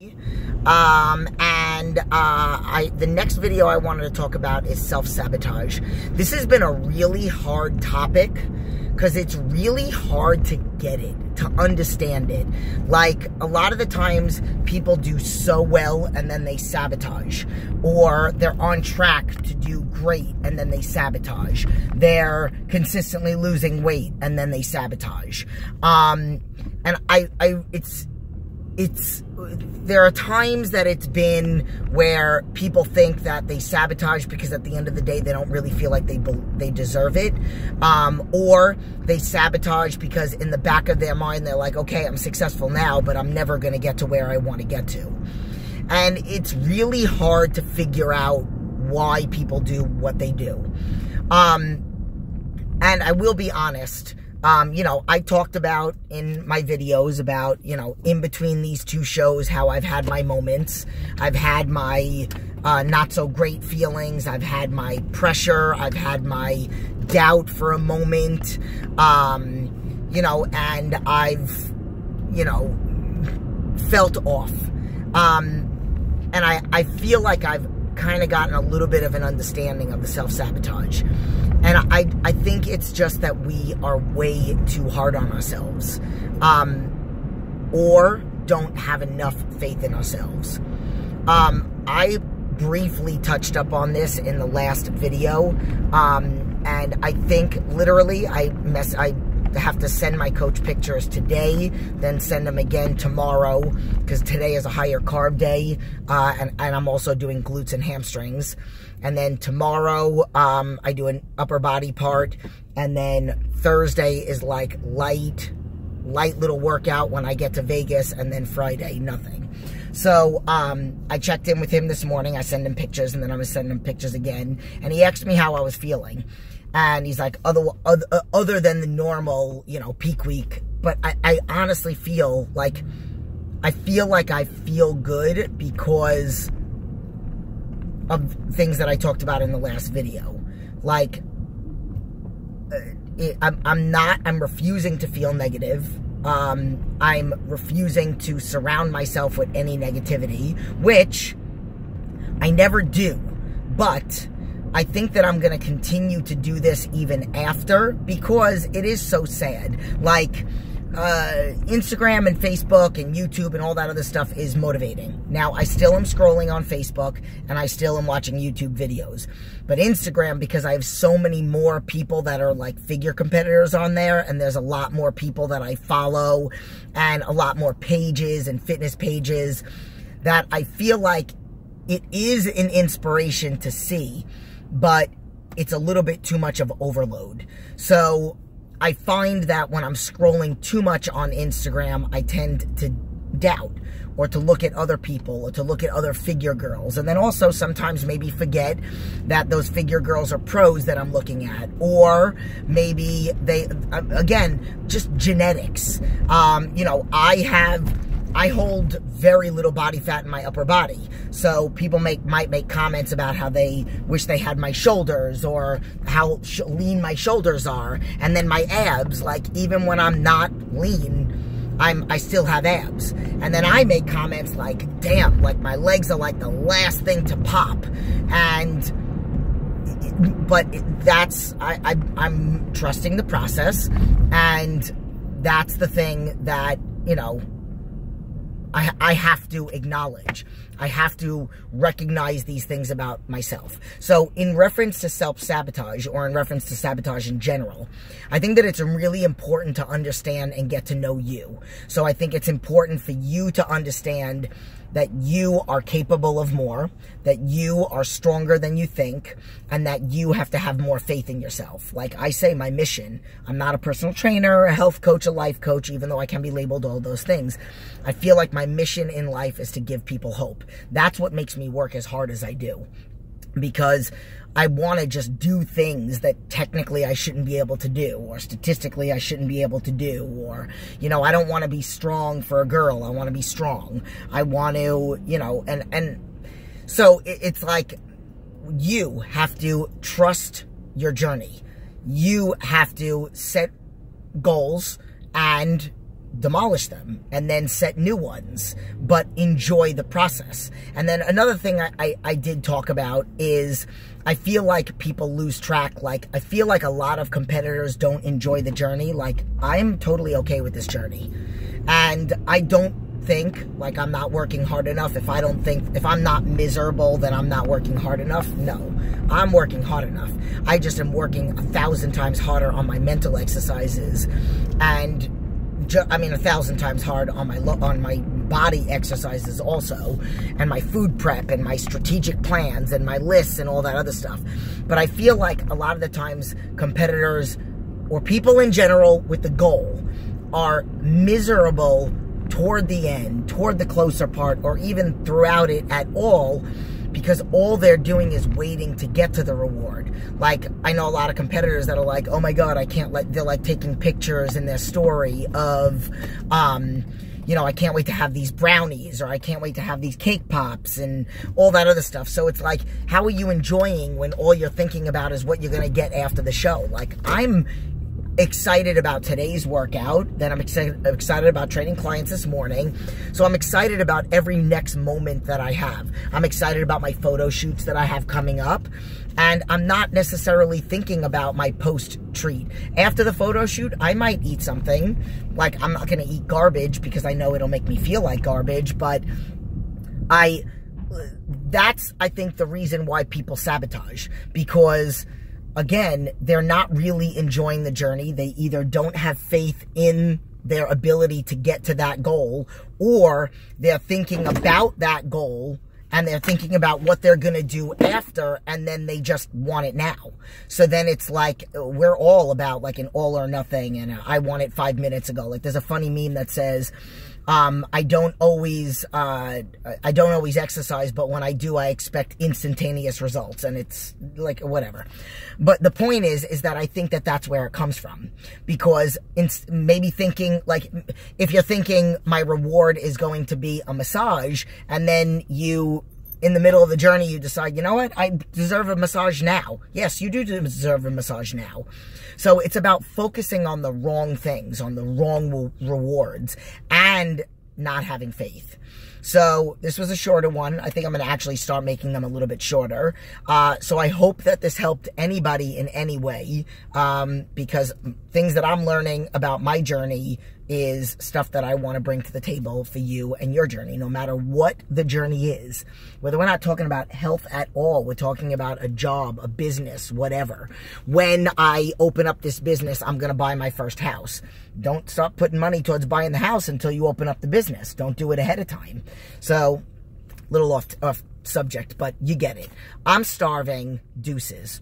The next video I wanted to talk about is self-sabotage. This has been a really hard topic because it's really hard to get it, to understand it. Like, a lot of the times people do so well and then they sabotage, or they're on track to do great and then they sabotage. They're consistently losing weight and then they sabotage. There are times that it's been where people think that they sabotage because at the end of the day they don't really feel like they deserve it, or they sabotage because in the back of their mind they're like, okay, I'm successful now, but I'm never going to get to where I want to get to. And it's really hard to figure out why people do what they do. And I will be honest, I talked about in my videos about, in between these two shows, how I've had my moments. I've had my not so great feelings. I've had my pressure. I've had my doubt for a moment. And I've, felt off. And I feel like I've kind of gotten a little bit of an understanding of the self-sabotage. And I think it's just that we are way too hard on ourselves, or don't have enough faith in ourselves. I briefly touched up on this in the last video, and I think literally I have to send my coach pictures today, then send them again tomorrow, because today is a higher carb day, and I'm also doing glutes and hamstrings. And then tomorrow, I do an upper body part, and then Thursday is like light little workout when I get to Vegas, and then Friday, nothing. So, I checked in with him this morning. I sent him pictures, and then I'm gonna send him pictures again, and he asked me how I was feeling. And he's like, other than the normal, peak week. But I honestly feel like I feel good because of things that I talked about in the last video. Like, I'm refusing to feel negative. I'm refusing to surround myself with any negativity, which I never do. But I think that I'm going to continue to do this even after, because it is so sad. Like, Instagram and Facebook and YouTube and all that other stuff is motivating. Now, I still am scrolling on Facebook, and I still am watching YouTube videos. But Instagram, because I have so many more people that are like figure competitors on there, and there's a lot more people that I follow, and a lot more pages and fitness pages, that I feel like it is an inspiration to see, but it's a little bit too much of overload. So I find that when I'm scrolling too much on Instagram, I tend to doubt, or to look at other people, or to look at other figure girls. And then also sometimes maybe forget that those figure girls are pros that I'm looking at. Or maybe they, again, just genetics. I hold very little body fat in my upper body. So people might make comments about how they wish they had my shoulders, or how lean my shoulders are. And then my abs, like, even when I'm not lean, I still have abs. And then I make comments like, damn, like my legs are like the last thing to pop. But that's, I'm trusting the process. And that's the thing that, I have to acknowledge. I have to recognize these things about myself. So in reference to self-sabotage, or in reference to sabotage in general, I think that it's really important to understand and get to know you. So I think it's important for you to understand that you are capable of more, that you are stronger than you think, and that you have to have more faith in yourself. Like I say, my mission, I'm not a personal trainer, a health coach, a life coach, even though I can be labeled all those things. I feel like my mission in life is to give people hope. That's what makes me work as hard as I do. Because I want to just do things that technically I shouldn't be able to do, or statistically I shouldn't be able to do, or, I don't want to be strong for a girl. I want to be strong. I want to, and so it's like, you have to trust your journey. You have to set goals and demolish them and then set new ones, but enjoy the process. And then another thing I did talk about is I feel like people lose track. Like, I feel like a lot of competitors don't enjoy the journey. Like, I'm totally okay with this journey. And I don't think like I'm not working hard enough. If I'm not miserable, then I'm not working hard enough. No, I'm working hard enough. I just am working 1,000 times harder on my mental exercises, and 1,000 times hard on my body exercises also, and my food prep and my strategic plans and my lists and all that other stuff. But I feel like a lot of the times competitors or people in general with the goal are miserable toward the end, toward the closer part, or even throughout it at all, because all they're doing is waiting to get to the reward. Like, I know a lot of competitors that are like, oh my God, I can't let, they're like taking pictures in their story of, you know, I can't wait to have these brownies, or I can't wait to have these cake pops and all that other stuff. So it's like, how are you enjoying when all you're thinking about is what you're going to get after the show? Like, I'm excited about today's workout, then I'm excited about training clients this morning. So I'm excited about every next moment that I have. I'm excited about my photo shoots that I have coming up. And I'm not necessarily thinking about my post treat. After the photo shoot, I might eat something. Like, I'm not going to eat garbage because I know it'll make me feel like garbage, but that's, I think, the reason why people sabotage, because again, they're not really enjoying the journey. They either don't have faith in their ability to get to that goal, or they're thinking about that goal and they're thinking about what they're going to do after, and then they just want it now. So then it's like, we're all about like an all or nothing, and I want it 5 minutes ago. Like, there's a funny meme that says, I don't always exercise, but when I do, I expect instantaneous results. And it's like, whatever. But the point is that I think that that's where it comes from, because maybe thinking, like, if you're thinking my reward is going to be a massage, and then you, in the middle of the journey, you decide, you know what, I deserve a massage now. Yes, you do deserve a massage now. So it's about focusing on the wrong things, on the wrong rewards, and not having faith. So this was a shorter one. I think I'm going to actually start making them a little bit shorter. So I hope that this helped anybody in any way, because things that I'm learning about my journey is stuff that I want to bring to the table for you and your journey, no matter what the journey is. Whether we're not talking about health at all, we're talking about a job, a business, whatever. When I open up this business, I'm going to buy my first house. Don't start putting money towards buying the house until you open up the business. Don't do it ahead of time. So, little off subject, but you get it. I'm starving. Deuces.